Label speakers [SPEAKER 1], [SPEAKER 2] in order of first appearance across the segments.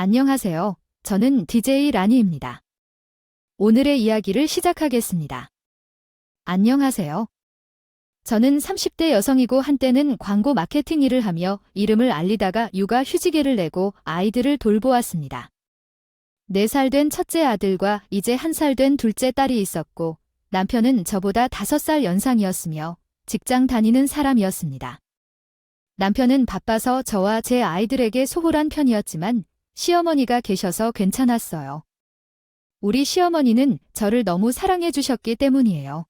[SPEAKER 1] 안녕하세요. 저는 DJ 라니입니다. 오늘의 이야기를 시작하겠습니다. 안녕하세요. 저는 30대 여성이고 한때는 광고 마케팅 일을 하며 이름을 알리다가 육아 휴직계를 내고 아이들을 돌보았습니다. 4살 된 첫째 아들과 이제 1살 된 둘째 딸이 있었고 남편은 저보다 5살 연상이었으며 직장 다니는 사람이었습니다. 남편은 바빠서 저와 제 아이들에게 소홀한 편이었지만 시어머니가 계셔서 괜찮았어요. 우리 시어머니는 저를 너무 사랑해 주셨기 때문이에요.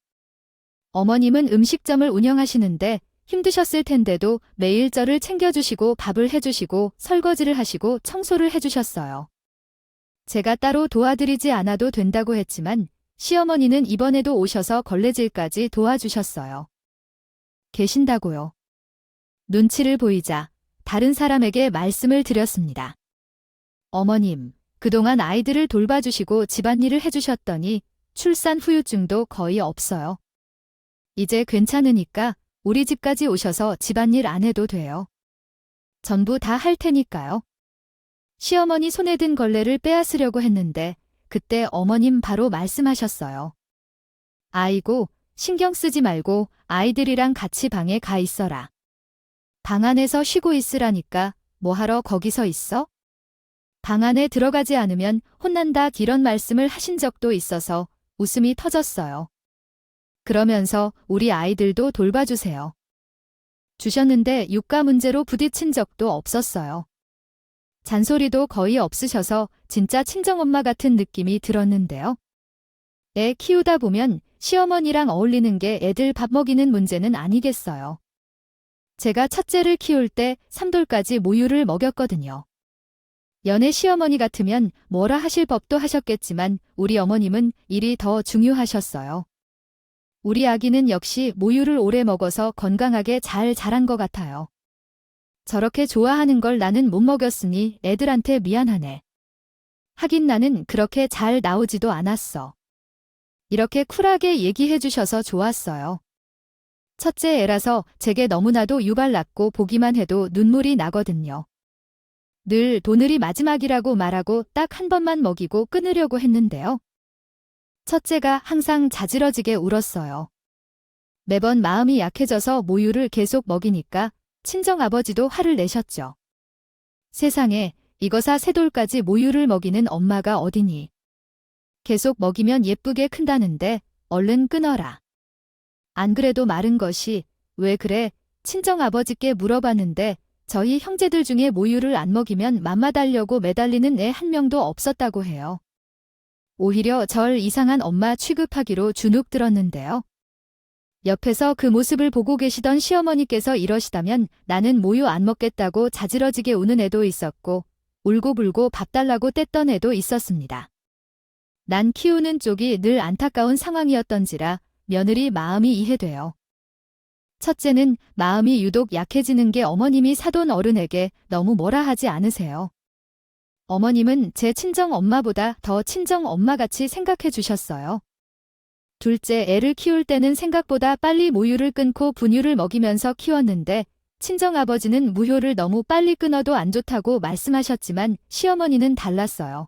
[SPEAKER 1] 어머님은 음식점을 운영하시는데 힘드셨을 텐데도 매일 저를 챙겨주시고 밥을 해주시고 설거지를 하시고 청소를 해주셨어요. 제가 따로 도와드리지 않아도 된다고 했지만 시어머니는 이번에도 오셔서 걸레질까지 도와주셨어요. 계신다고요. 눈치를 보이자 다른 사람에게 말씀을 드렸습니다. 어머님, 그동안 아이들을 돌봐주시고 집안일을 해주셨더니 출산 후유증도 거의 없어요. 이제 괜찮으니까 우리 집까지 오셔서 집안일 안 해도 돼요. 전부 다 할 테니까요. 시어머니 손에 든 걸레를 빼앗으려고 했는데 그때 어머님 바로 말씀하셨어요. 아이고, 신경 쓰지 말고 아이들이랑 같이 방에 가 있어라. 방 안에서 쉬고 있으라니까 뭐하러 거기서 있어? 방 안에 들어가지 않으면 혼난다 이런 말씀을 하신 적도 있어서 웃음이 터졌어요. 그러면서 우리 아이들도 돌봐주세요. 주셨는데 육가 문제로 부딪힌 적도 없었어요. 잔소리도 거의 없으셔서 진짜 친정엄마 같은 느낌이 들었는데요. 애 키우다 보면 시어머니랑 어울리는 게 애들 밥 먹이는 문제는 아니겠어요. 제가 첫째를 키울 때 3돌까지 모유를 먹였거든요. 연애 시어머니 같으면 뭐라 하실 법도 하셨겠지만 우리 어머님은 일이 더 중요하셨어요. 우리 아기는 역시 모유를 오래 먹어서 건강하게 잘 자란 것 같아요. 저렇게 좋아하는 걸 나는 못 먹였으니 애들한테 미안하네. 하긴 나는 그렇게 잘 나오지도 않았어. 이렇게 쿨하게 얘기해 주셔서 좋았어요. 첫째 애라서 제게 너무나도 유발났고 보기만 해도 눈물이 나거든요. 늘 오늘이 마지막이라고 말하고 딱 한 번만 먹이고 끊으려고 했는데요. 첫째가 항상 자지러지게 울었어요. 매번 마음이 약해져서 모유를 계속 먹이니까 친정아버지도 화를 내셨죠. 세상에 이거사 3돌까지 모유를 먹이는 엄마가 어디니. 계속 먹이면 예쁘게 큰다는데 얼른 끊어라. 안 그래도 마른 것이 왜 그래 친정아버지께 물어봤는데 저희 형제들 중에 모유를 안 먹이면 맘마 달려고 매달리는 애 한 명도 없었다고 해요. 오히려 절 이상한 엄마 취급하기로 주눅 들었는데요. 옆에서 그 모습을 보고 계시던 시어머니께서 이러시다면 나는 모유 안 먹겠다고 자지러지게 우는 애도 있었고 울고불고 밥 달라고 뗐던 애도 있었습니다. 난 키우는 쪽이 늘 안타까운 상황이었던지라 며느리 마음이 이해돼요. 첫째는 마음이 유독 약해지는 게 어머님이 사돈 어른에게 너무 뭐라 하지 않으세요. 어머님은 제 친정 엄마보다 더 친정 엄마같이 생각해 주셨어요. 둘째 애를 키울 때는 생각보다 빨리 모유를 끊고 분유를 먹이면서 키웠는데 친정 아버지는 무효를 너무 빨리 끊어도 안 좋다고 말씀하셨지만 시어머니는 달랐어요.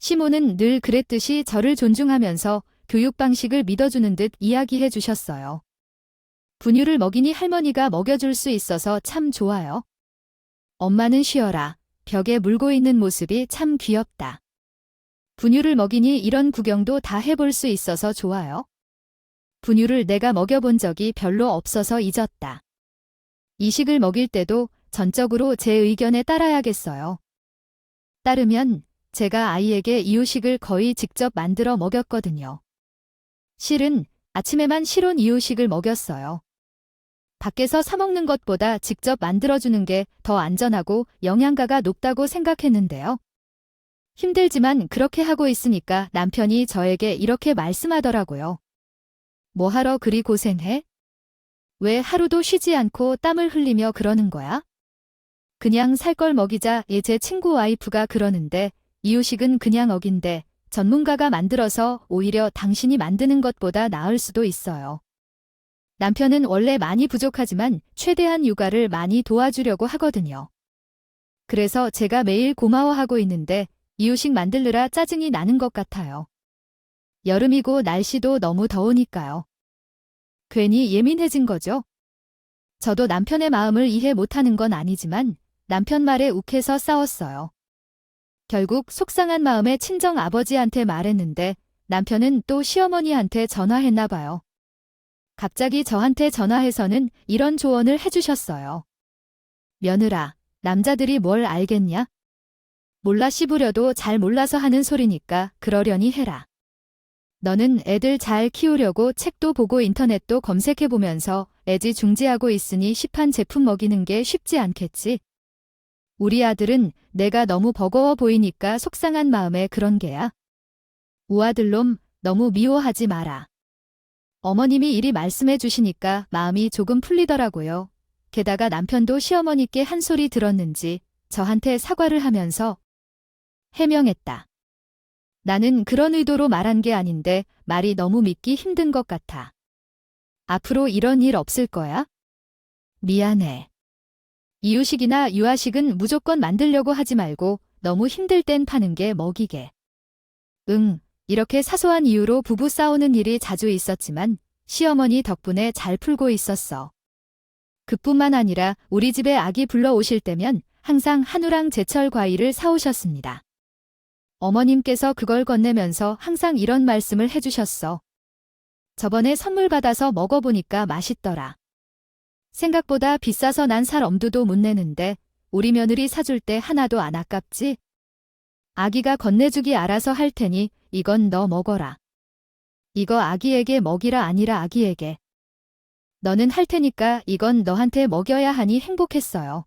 [SPEAKER 1] 시모는 늘 그랬듯이 저를 존중하면서 교육 방식을 믿어주는 듯 이야기해 주셨어요. 분유를 먹이니 할머니가 먹여줄 수 있어서 참 좋아요. 엄마는 쉬어라. 벽에 물고 있는 모습이 참 귀엽다. 분유를 먹이니 이런 구경도 다 해볼 수 있어서 좋아요. 분유를 내가 먹여본 적이 별로 없어서 잊었다. 이식을 먹일 때도 전적으로 제 의견에 따라야겠어요. 따르면 제가 아이에게 이유식을 거의 직접 만들어 먹였거든요. 실은 아침에만 실온 이유식을 먹였어요. 밖에서 사 먹는 것보다 직접 만들어주는 게 더 안전하고 영양가가 높다고 생각했는데요. 힘들지만 그렇게 하고 있으니까 남편이 저에게 이렇게 말씀하더라고요. 뭐하러 그리 고생해? 왜 하루도 쉬지 않고 땀을 흘리며 그러는 거야? 그냥 살 걸 먹이자. 제 친구 와이프가 그러는데 이유식은 그냥 어긴데 전문가가 만들어서 오히려 당신이 만드는 것보다 나을 수도 있어요. 남편은 원래 많이 부족하지만 최대한 육아를 많이 도와주려고 하거든요. 그래서 제가 매일 고마워하고 있는데 이유식 만들느라 짜증이 나는 것 같아요. 여름이고 날씨도 너무 더우니까요. 괜히 예민해진 거죠. 저도 남편의 마음을 이해 못하는 건 아니지만 남편 말에 욱해서 싸웠어요. 결국 속상한 마음에 친정 아버지한테 말했는데 남편은 또 시어머니한테 전화했나 봐요. 갑자기 저한테 전화해서는 이런 조언을 해주셨어요. 며느라, 남자들이 뭘 알겠냐? 몰라 씹으려도 잘 몰라서 하는 소리니까 그러려니 해라. 너는 애들 잘 키우려고 책도 보고 인터넷도 검색해보면서 애지중지하고 있으니 시판 제품 먹이는 게 쉽지 않겠지? 우리 아들은 내가 너무 버거워 보이니까 속상한 마음에 그런 게야. 우아들놈 너무 미워하지 마라. 어머님이 이리 말씀해 주시니까 마음이 조금 풀리더라고요. 게다가 남편도 시어머니께 한 소리 들었는지 저한테 사과를 하면서 해명했다. 나는 그런 의도로 말한 게 아닌데 말이 너무 믿기 힘든 것 같아. 앞으로 이런 일 없을 거야? 미안해. 이유식이나 유아식은 무조건 만들려고 하지 말고 너무 힘들 땐 파는 게 먹이게. 응, 이렇게 사소한 이유로 부부 싸우는 일이 자주 있었지만 시어머니 덕분에 잘 풀고 있었어. 그뿐만 아니라 우리 집에 아기 불러오실 때면 항상 한우랑 제철 과일을 사오셨습니다. 어머님께서 그걸 건네면서 항상 이런 말씀을 해주셨어. 저번에 선물 받아서 먹어보니까 맛있더라. 생각보다 비싸서 난 살 엄두도 못 내는데 우리 며느리 사줄 때 하나도 안 아깝지? 아기가 건네주기 알아서 할 테니 이건 너 먹어라. 이거 아기에게 먹이라 아니라 아기에게. 너는 할 테니까 이건 너한테 먹여야 하니 행복했어요.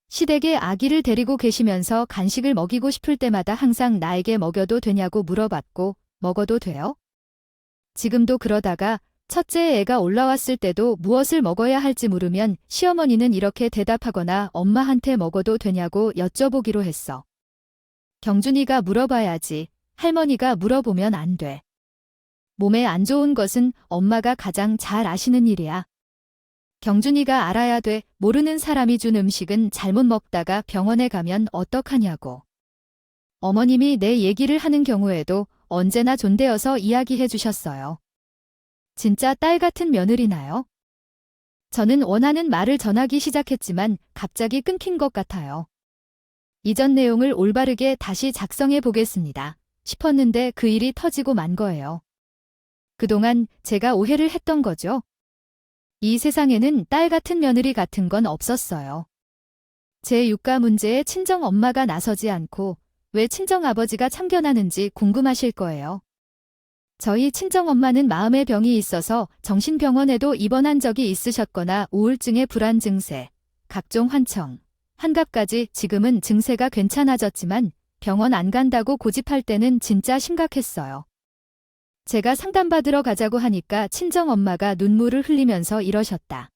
[SPEAKER 1] 시댁에 아기를 데리고 계시면서 간식을 먹이고 싶을 때마다 항상 나에게 먹여도 되냐고 물어봤고 먹어도 돼요? 지금도 그러다가 첫째 애가 올라왔을 때도 무엇을 먹어야 할지 물으면 시어머니는 이렇게 대답하거나 엄마한테 먹어도 되냐고 여쭤보기로 했어. 경준이가 물어봐야지. 할머니가 물어보면 안 돼. 몸에 안 좋은 것은 엄마가 가장 잘 아시는 일이야. 경준이가 알아야 돼. 모르는 사람이 준 음식은 잘못 먹다가 병원에 가면 어떡하냐고. 어머님이 내 얘기를 하는 경우에도 언제나 존대어서 이야기해 주셨어요. 진짜 딸 같은 며느리나요? 저는 원하는 말을 전하기 시작했지만 갑자기 끊긴 것 같아요. 이전 내용을 올바르게 다시 작성해 보겠습니다. 싶었는데 그 일이 터지고 만 거예요. 그동안 제가 오해를 했던 거죠. 이 세상에는 딸 같은 며느리 같은 건 없었어요. 제 육가 문제에 친정 엄마가 나서지 않고 왜 친정 아버지가 참견하는지 궁금하실 거예요. 저희 친정엄마는 마음의 병이 있어서 정신병원에도 입원한 적이 있으셨거나 우울증의 불안 증세, 각종 환청, 환갑까지 지금은 증세가 괜찮아졌지만 병원 안 간다고 고집할 때는 진짜 심각했어요. 제가 상담받으러 가자고 하니까 친정엄마가 눈물을 흘리면서 이러셨다.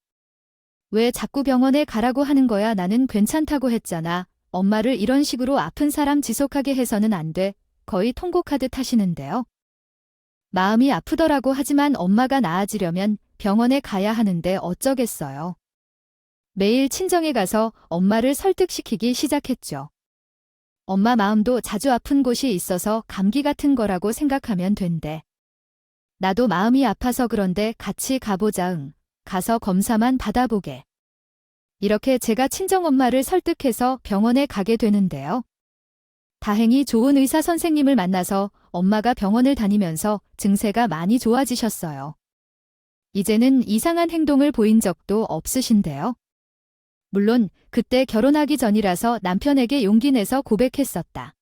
[SPEAKER 1] 왜 자꾸 병원에 가라고 하는 거야? 나는 괜찮다고 했잖아. 엄마를 이런 식으로 아픈 사람 지속하게 해서는 안 돼. 거의 통곡하듯 하시는데요. 마음이 아프더라고 하지만 엄마가 나아지려면 병원에 가야 하는데 어쩌겠어요. 매일 친정에 가서 엄마를 설득시키기 시작했죠. 엄마 마음도 자주 아픈 곳이 있어서 감기 같은 거라고 생각하면 된대. 나도 마음이 아파서 그런데 같이 가보자. 응. 가서 검사만 받아보게. 이렇게 제가 친정엄마를 설득해서 병원에 가게 되는데요. 다행히 좋은 의사 선생님을 만나서 엄마가 병원을 다니면서 증세가 많이 좋아지셨어요. 이제는 이상한 행동을 보인 적도 없으신데요. 물론 그때 결혼하기 전이라서 남편에게 용기 내서 고백했었다.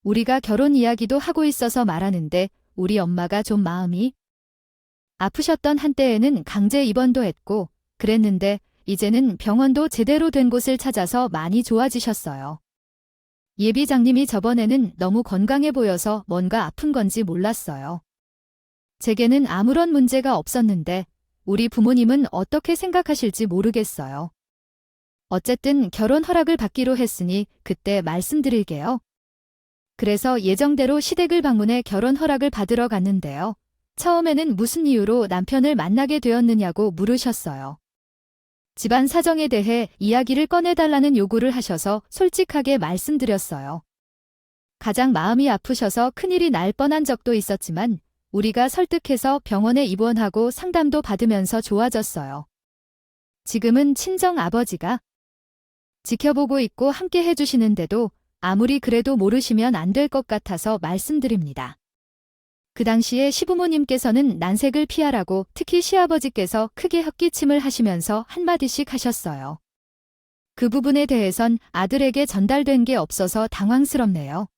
[SPEAKER 1] 우리가 결혼 이야기도 하고 있어서 말하는데 우리 엄마가 좀 마음이 아프셨던 한때에는 강제 입원도 했고 그랬는데 이제는 병원도 제대로 된 곳을 찾아서 많이 좋아지셨어요. 예비장님이 저번에는 너무 건강해 보여서 뭔가 아픈 건지 몰랐어요. 제게는 아무런 문제가 없었는데 우리 부모님은 어떻게 생각하실지 모르겠어요. 어쨌든 결혼 허락을 받기로 했으니 그때 말씀드릴게요. 그래서 예정대로 시댁을 방문해 결혼 허락을 받으러 갔는데요. 처음에는 무슨 이유로 남편을 만나게 되었느냐고 물으셨어요. 집안 사정에 대해 이야기를 꺼내달라는 요구를 하셔서 솔직하게 말씀드렸어요. 가장 마음이 아프셔서 큰일이 날 뻔한 적도 있었지만 우리가 설득해서 병원에 입원하고 상담도 받으면서 좋아졌어요. 지금은 친정 아버지가 지켜보고 있고 함께 해주시는데도 아무리 그래도 모르시면 안 될 것 같아서 말씀드립니다. 그 당시에 시부모님께서는 난색을 피하라고 특히 시아버지께서 크게 헛기침을 하시면서 한마디씩 하셨어요. 그 부분에 대해선 아들에게 전달된 게 없어서 당황스럽네요.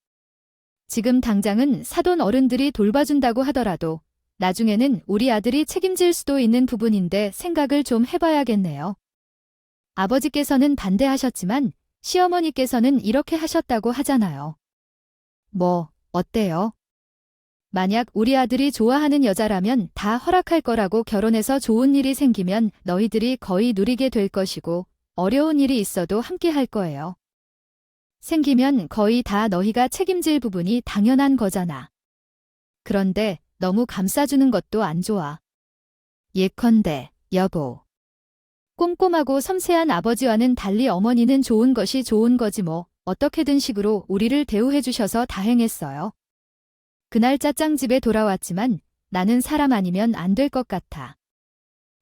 [SPEAKER 1] 지금 당장은 사돈 어른들이 돌봐준다고 하더라도 나중에는 우리 아들이 책임질 수도 있는 부분인데 생각을 좀 해봐야겠네요. 아버지께서는 반대하셨지만 시어머니께서는 이렇게 하셨다고 하잖아요. 뭐, 어때요? 만약 우리 아들이 좋아하는 여자라면 다 허락할 거라고 결혼해서 좋은 일이 생기면 너희들이 거의 누리게 될 것이고 어려운 일이 있어도 함께 할 거예요. 생기면 거의 다 너희가 책임질 부분이 당연한 거잖아. 그런데 너무 감싸주는 것도 안 좋아. 예컨대, 여보. 꼼꼼하고 섬세한 아버지와는 달리 어머니는 좋은 것이 좋은 거지 뭐 어떻게든 식으로 우리를 대우해 주셔서 다행했어요. 그날 짜짱집에 돌아왔지만 나는 사람 아니면 안 될 것 같아.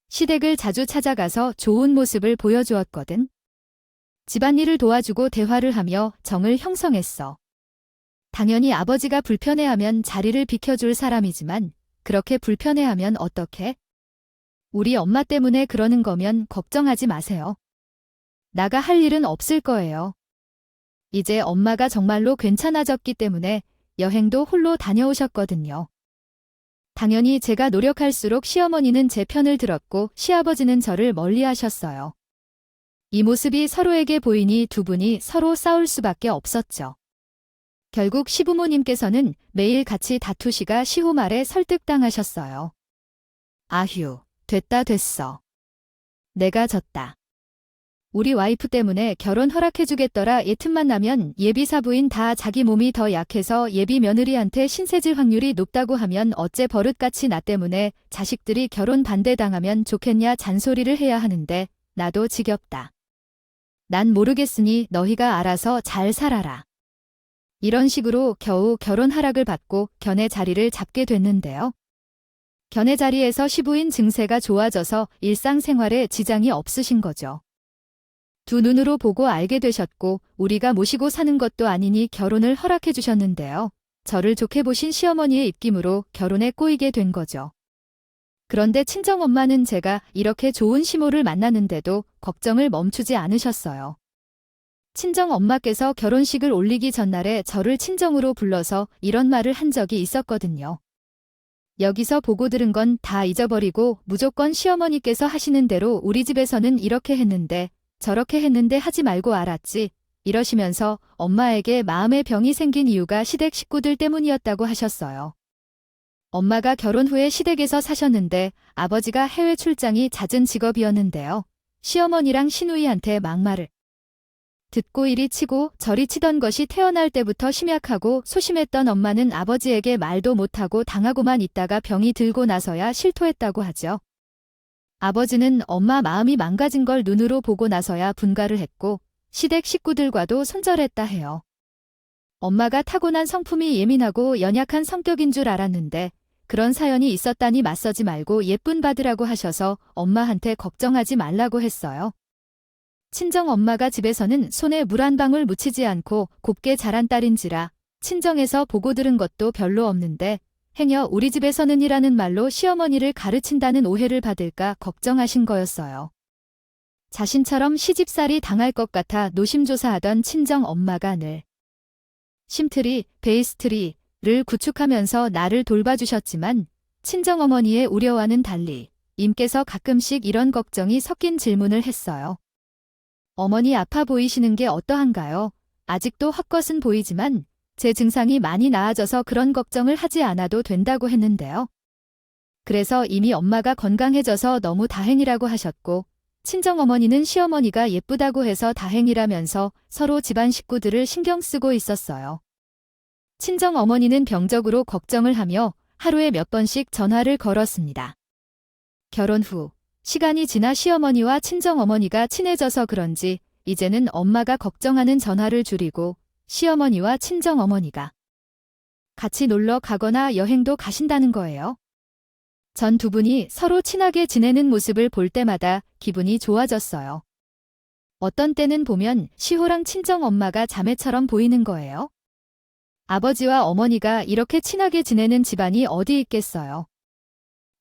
[SPEAKER 1] 시댁을 자주 찾아가서 좋은 모습을 보여주었거든. 집안일을 도와주고 대화를 하며 정을 형성했어. 당연히 아버지가 불편해하면 자리를 비켜줄 사람이지만 그렇게 불편해하면 어떡해? 우리 엄마 때문에 그러는 거면 걱정하지 마세요. 나가 할 일은 없을 거예요. 이제 엄마가 정말로 괜찮아졌기 때문에 여행도 홀로 다녀오셨거든요. 당연히 제가 노력할수록 시어머니는 제 편을 들었고 시아버지는 저를 멀리하셨어요. 이 모습이 서로에게 보이니 두 분이 서로 싸울 수밖에 없었죠. 결국 시부모님께서는 매일 같이 다투시가 시호 말에 설득당하셨어요. 아휴, 됐어. 내가 졌다. 우리 와이프 때문에 결혼 허락해주겠더라 얘 틈만 나면 예비 사부인 다 자기 몸이 더 약해서 예비 며느리한테 신세질 확률이 높다고 하면 어째 버릇같이 나 때문에 자식들이 결혼 반대당하면 좋겠냐 잔소리를 해야 하는데 나도 지겹다. 난 모르겠으니 너희가 알아서 잘 살아라. 이런 식으로 겨우 결혼 허락을 받고 견해 자리를 잡게 됐는데요. 견해 자리에서 시부인 증세가 좋아져서 일상생활에 지장이 없으신 거죠. 두 눈으로 보고 알게 되셨고 우리가 모시고 사는 것도 아니니 결혼을 허락해 주셨는데요. 저를 좋게 보신 시어머니의 입김으로 결혼에 꼬이게 된 거죠. 그런데 친정엄마는 제가 이렇게 좋은 시모를 만나는데도 걱정을 멈추지 않으셨어요. 친정엄마께서 결혼식을 올리기 전날에 저를 친정으로 불러서 이런 말을 한 적이 있었거든요. 여기서 보고 들은 건 다 잊어버리고 무조건 시어머니께서 하시는 대로 우리 집에서는 이렇게 했는데 저렇게 했는데 하지 말고 알았지. 이러시면서 엄마에게 마음의 병이 생긴 이유가 시댁 식구들 때문이었다고 하셨어요. 엄마가 결혼 후에 시댁에서 사셨는데 아버지가 해외 출장이 잦은 직업이었는데요. 시어머니랑 시누이한테 막말을 듣고 이리 치고 저리 치던 것이 태어날 때부터 심약하고 소심했던 엄마는 아버지에게 말도 못하고 당하고만 있다가 병이 들고 나서야 실토했다고 하죠. 아버지는 엄마 마음이 망가진 걸 눈으로 보고 나서야 분가를 했고 시댁 식구들과도 손절했다 해요. 엄마가 타고난 성품이 예민하고 연약한 성격인 줄 알았는데 그런 사연이 있었다니 맞서지 말고 예쁨 받으라고 하셔서 엄마한테 걱정하지 말라고 했어요. 친정 엄마가 집에서는 손에 물 한 방울 묻히지 않고 곱게 자란 딸인지라 친정에서 보고 들은 것도 별로 없는데 행여 우리 집에서는 이라는 말로 시어머니를 가르친다는 오해를 받을까 걱정하신 거였어요. 자신처럼 시집살이 당할 것 같아 노심조사하던 친정 엄마가 늘 심트리, 베이스트리를 구축하면서 나를 돌봐주셨지만 친정어머니의 우려와는 달리 임께서 가끔씩 이런 걱정이 섞인 질문을 했어요. 어머니 아파 보이시는 게 어떠한가요? 아직도 헛것은 보이지만 제 증상이 많이 나아져서 그런 걱정을 하지 않아도 된다고 했는데요. 그래서 이미 엄마가 건강해져서 너무 다행이라고 하셨고 친정어머니는 시어머니가 예쁘다고 해서 다행이라면서 서로 집안 식구들을 신경 쓰고 있었어요. 친정어머니는 병적으로 걱정을 하며 하루에 몇 번씩 전화를 걸었습니다. 결혼 후 시간이 지나 시어머니와 친정어머니가 친해져서 그런지 이제는 엄마가 걱정하는 전화를 줄이고 시어머니와 친정어머니가 같이 놀러 가거나 여행도 가신다는 거예요. 전 두 분이 서로 친하게 지내는 모습을 볼 때마다 기분이 좋아졌어요. 어떤 때는 보면 시호랑 친정엄마가 자매처럼 보이는 거예요. 아버지와 어머니가 이렇게 친하게 지내는 집안이 어디 있겠어요.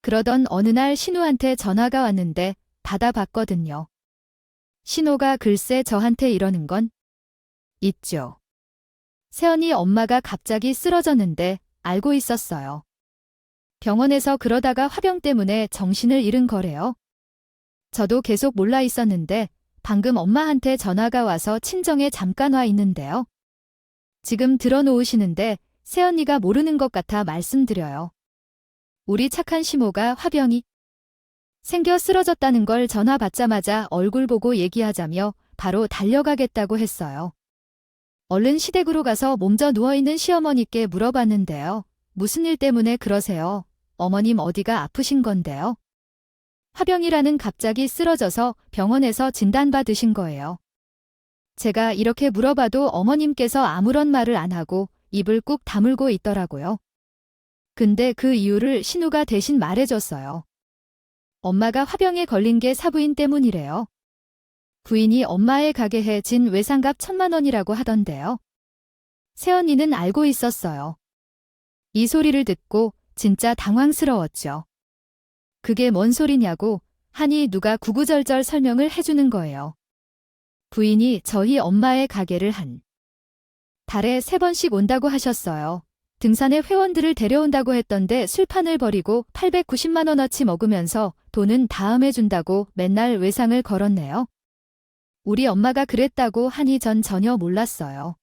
[SPEAKER 1] 그러던 어느 날 신우한테 전화가 왔는데 받아봤거든요. 신호가 글쎄 저한테 이러는 건 있죠. 새언니 엄마가 갑자기 쓰러졌는데 알고 있었어요. 병원에서 그러다가 화병 때문에 정신을 잃은 거래요. 저도 계속 몰라 있었는데 방금 엄마한테 전화가 와서 친정에 잠깐 와 있는데요. 지금 들어놓으시는데 새언니가 모르는 것 같아 말씀드려요. 우리 착한 시모가 화병이 생겨 쓰러졌다는 걸 전화 받자마자 얼굴 보고 얘기하자며 바로 달려가겠다고 했어요. 얼른 시댁으로 가서 몸져 누워있는 시어머니께 물어봤는데요. 무슨 일 때문에 그러세요? 어머님 어디가 아프신 건데요? 화병이라는 갑자기 쓰러져서 병원에서 진단받으신 거예요. 제가 이렇게 물어봐도 어머님께서 아무런 말을 안 하고 입을 꾹 다물고 있더라고요. 근데 그 이유를 신우가 대신 말해줬어요. 엄마가 화병에 걸린 게 사부인 때문이래요. 부인이 엄마의 가게에 진 외상값 1,000만 원이라고 하던데요. 새언니는 알고 있었어요. 이 소리를 듣고 진짜 당황스러웠죠. 그게 뭔 소리냐고 하니 누가 구구절절 설명을 해주는 거예요. 부인이 저희 엄마의 가게를 한 달에 3번씩 온다고 하셨어요. 등산에 회원들을 데려온다고 했던데 술판을 벌이고 890만 원어치 먹으면서 돈은 다음에 준다고 맨날 외상을 걸었네요. 우리 엄마가 그랬다고 하니 전 전혀 몰랐어요.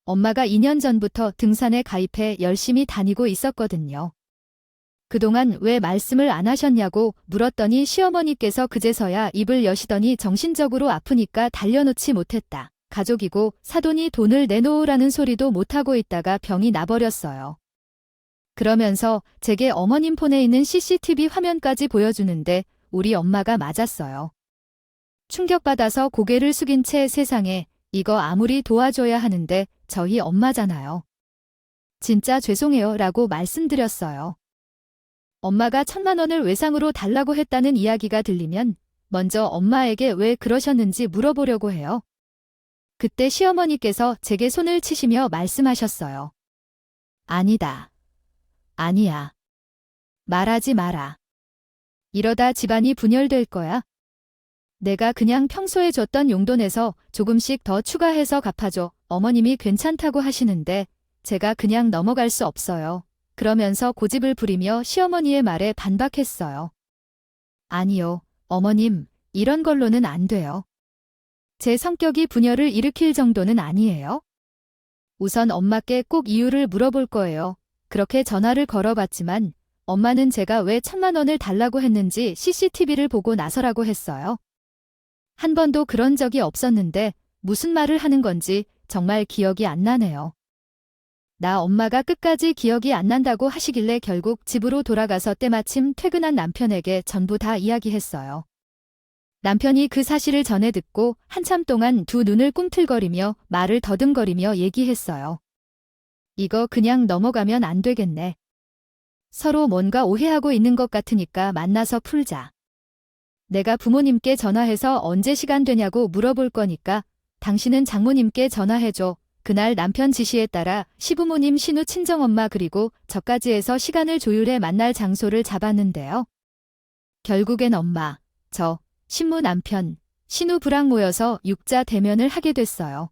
[SPEAKER 1] 엄마가 2년 전부터 등산에 가입해 열심히 다니고 있었거든요. 그동안 왜 말씀을 안 하셨냐고 물었더니 시어머니께서 그제서야 입을 여시더니 정신적으로 아프니까 달려놓지 못했다. 가족이고 사돈이 돈을 내놓으라는 소리도 못하고 있다가 병이 나버렸어요. 그러면서 제게 어머님 폰에 있는 CCTV 화면까지 보여주는데 우리 엄마가 맞았어요. 충격받아서 고개를 숙인 채 세상에 이거 아무리 도와줘야 하는데 저희 엄마잖아요. 진짜 죄송해요 라고 말씀드렸어요. 엄마가 1,000만 원을 외상으로 달라고 했다는 이야기가 들리면 먼저 엄마에게 왜 그러셨는지 물어보려고 해요. 그때 시어머니께서 제게 손을 치시며 말씀하셨어요. 아니다. 아니야. 말하지 마라. 이러다 집안이 분열될 거야. 내가 그냥 평소에 줬던 용돈에서 조금씩 더 추가해서 갚아줘. 어머님이 괜찮다고 하시는데 제가 그냥 넘어갈 수 없어요. 그러면서 고집을 부리며 시어머니의 말에 반박했어요. 아니요, 어머님, 이런 걸로는 안 돼요. 제 성격이 분열을 일으킬 정도는 아니에요. 우선 엄마께 꼭 이유를 물어볼 거예요. 그렇게 전화를 걸어봤지만 엄마는 제가 왜 1,000만 원을 달라고 했는지 CCTV를 보고 나서라고 했어요. 한 번도 그런 적이 없었는데 무슨 말을 하는 건지 정말 기억이 안 나네요. 나 엄마가 끝까지 기억이 안 난다고 하시길래 결국 집으로 돌아가서 때마침 퇴근한 남편에게 전부 다 이야기했어요. 남편이 그 사실을 전해 듣고 한참 동안 두 눈을 꿈틀거리며 말을 더듬거리며 얘기했어요. 이거 그냥 넘어가면 안 되겠네. 서로 뭔가 오해하고 있는 것 같으니까 만나서 풀자. 내가 부모님께 전화해서 언제 시간 되냐고 물어볼 거니까 당신은 장모님께 전화해줘. 그날 남편 지시에 따라 시부모님, 신우 친정엄마 그리고 저까지 해서 시간을 조율해 만날 장소를 잡았는데요. 결국엔 엄마, 저, 신부 남편, 신우 부랑 모여서 6자 대면을 하게 됐어요.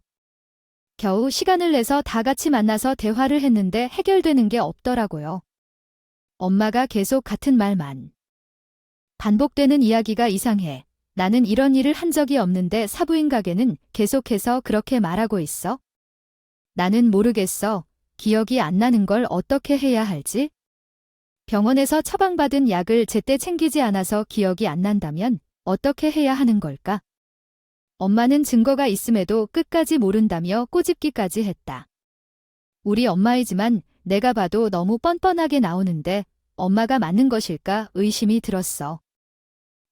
[SPEAKER 1] 겨우 시간을 내서 다 같이 만나서 대화를 했는데 해결되는 게 없더라고요. 엄마가 계속 같은 말만. 반복되는 이야기가 이상해. 나는 이런 일을 한 적이 없는데 사부인 가게는 계속해서 그렇게 말하고 있어? 나는 모르겠어. 기억이 안 나는 걸 어떻게 해야 할지? 병원에서 처방받은 약을 제때 챙기지 않아서 기억이 안 난다면 어떻게 해야 하는 걸까? 엄마는 증거가 있음에도 끝까지 모른다며 꼬집기까지 했다. 우리 엄마이지만 내가 봐도 너무 뻔뻔하게 나오는데 엄마가 맞는 것일까 의심이 들었어.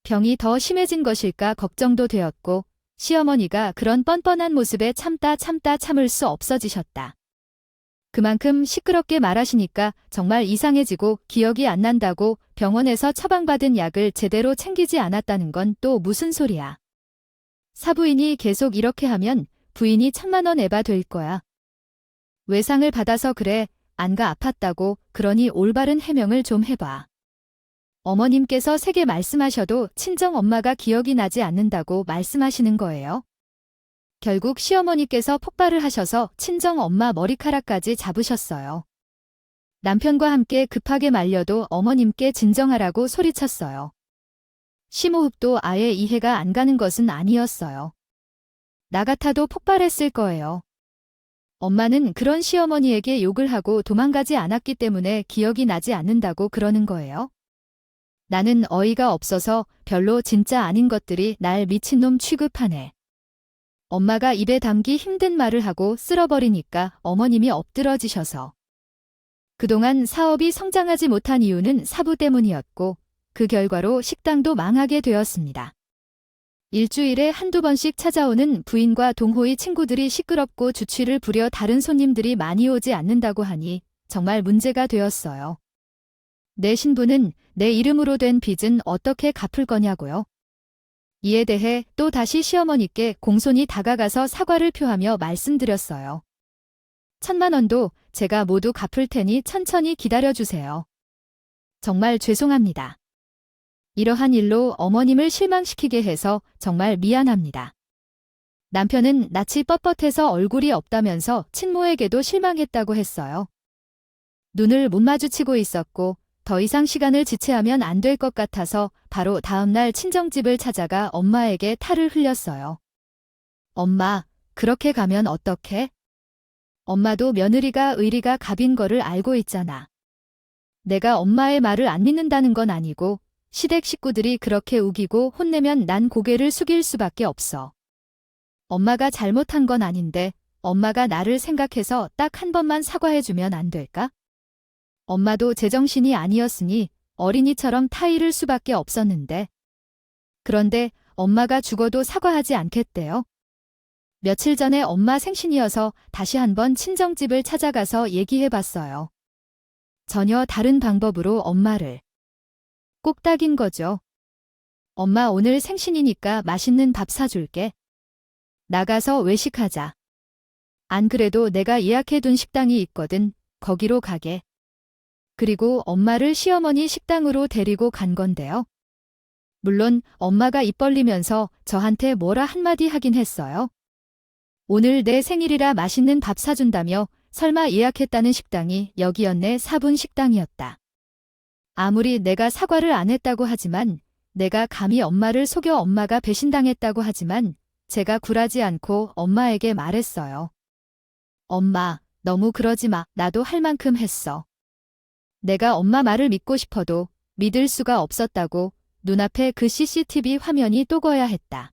[SPEAKER 1] 병이 더 심해진 것일까 걱정도 되었고 시어머니가 그런 뻔뻔한 모습에 참다 참을 수 없어지셨다. 그만큼 시끄럽게 말하시니까 정말 이상해지고 기억이 안 난다고 병원에서 처방받은 약을 제대로 챙기지 않았다는 건 또 무슨 소리야. 사부인이 계속 이렇게 하면 부인이 1,000만 원 에바 될 거야. 외상을 받아서 그래. 안가 아팠다고. 그러니 올바른 해명을 좀 해봐. 어머님께서 세게 말씀하셔도 친정 엄마가 기억이 나지 않는다고 말씀하시는 거예요. 결국 시어머니께서 폭발을 하셔서 친정 엄마 머리카락까지 잡으셨어요. 남편과 함께 급하게 말려도 어머님께 진정하라고 소리쳤어요. 심호흡도 아예 이해가 안 가는 것은 아니었어요. 나 같아도 폭발했을 거예요. 엄마는 그런 시어머니에게 욕을 하고 도망가지 않았기 때문에 기억이 나지 않는다고 그러는 거예요. 나는 어이가 없어서 별로 진짜 아닌 것들이 날 미친놈 취급하네. 엄마가 입에 담기 힘든 말을 하고 쓸어버리니까 어머님이 엎드러지셔서. 그동안 사업이 성장하지 못한 이유는 사부 때문이었고 그 결과로 식당도 망하게 되었습니다. 일주일에 한두 번씩 찾아오는 부인과 동호의 친구들이 시끄럽고 주취를 부려 다른 손님들이 많이 오지 않는다고 하니 정말 문제가 되었어요. 내 신부는 내 이름으로 된 빚은 어떻게 갚을 거냐고요? 이에 대해 또 다시 시어머니께 공손히 다가가서 사과를 표하며 말씀드렸어요. 1,000만 원도 제가 모두 갚을 테니 천천히 기다려주세요. 정말 죄송합니다. 이러한 일로 어머님을 실망시키게 해서 정말 미안합니다. 남편은 낯이 뻣뻣해서 얼굴이 없다면서 친모에게도 실망했다고 했어요. 눈을 못 마주치고 있었고 더 이상 시간을 지체하면 안 될 것 같아서 바로 다음날 친정집을 찾아가 엄마에게 탈을 흘렸어요. 엄마, 그렇게 가면 어떡해? 엄마도 며느리가 의리가 갑인 거를 알고 있잖아. 내가 엄마의 말을 안 믿는다는 건 아니고 시댁 식구들이 그렇게 우기고 혼내면 난 고개를 숙일 수밖에 없어. 엄마가 잘못한 건 아닌데 엄마가 나를 생각해서 딱 한 번만 사과해주면 안 될까? 엄마도 제정신이 아니었으니 어린이처럼 타이를 수밖에 없었는데. 그런데 엄마가 죽어도 사과하지 않겠대요. 며칠 전에 엄마 생신이어서 다시 한번 친정집을 찾아가서 얘기해봤어요. 전혀 다른 방법으로 엄마를 꼭 딱인 거죠. 엄마 오늘 생신이니까 맛있는 밥 사줄게. 나가서 외식하자. 안 그래도 내가 예약해둔 식당이 있거든. 거기로 가게. 그리고 엄마를 시어머니 식당으로 데리고 간 건데요. 물론 엄마가 입 벌리면서 저한테 뭐라 한마디 하긴 했어요. 오늘 내 생일이라 맛있는 밥 사준다며 설마 예약했다는 식당이 여기였네. 사분 식당이었다. 아무리 내가 사과를 안 했다고 하지만 내가 감히 엄마를 속여 엄마가 배신당했다고 하지만 제가 굴하지 않고 엄마에게 말했어요. 엄마, 너무 그러지 마. 나도 할 만큼 했어. 내가 엄마 말을 믿고 싶어도 믿을 수가 없었다고 눈앞에 그 CCTV 화면이 또거야 했다.